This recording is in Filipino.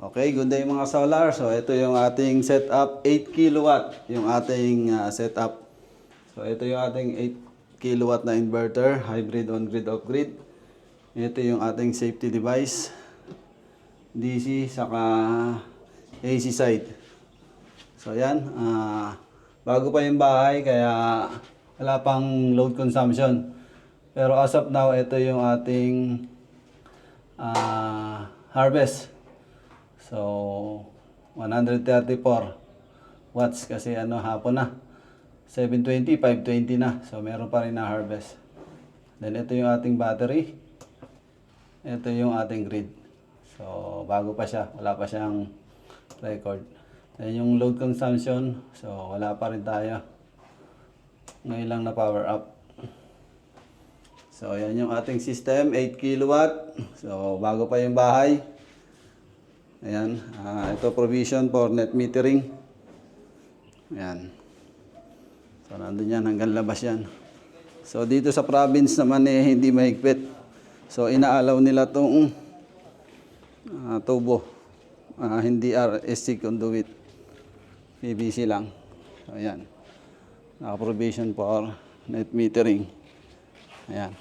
Okay, good day mga solar. So ito yung ating setup, 8 kilowatt yung ating setup. So ito yung ating 8 kilowatt na inverter, hybrid on-grid off-grid. Ito yung ating safety device, DC saka AC side. So yan, bago pa yung bahay kaya wala pang load consumption. Pero as of now, ito yung ating harvest. So 134 watts kasi hapon na. 720, 520 na. So meron pa rin na harvest. Then ito yung ating battery. Ito yung ating grid. So bago pa siya, wala pa siyang record. Then yung load consumption, so wala pa rin tayo. Ngayon lang na power up. So yan yung ating system, 8 kilowatt. So bago pa yung bahay. Ayan, ito provision for net metering. Ayan. So nandun yan, hanggang labas yan. So dito sa province naman hindi mahigpit. So inaalaw nila itong tubo. Hindi RSC conduit. PVC lang. So ayan. Naka-provision for net metering. Ayan.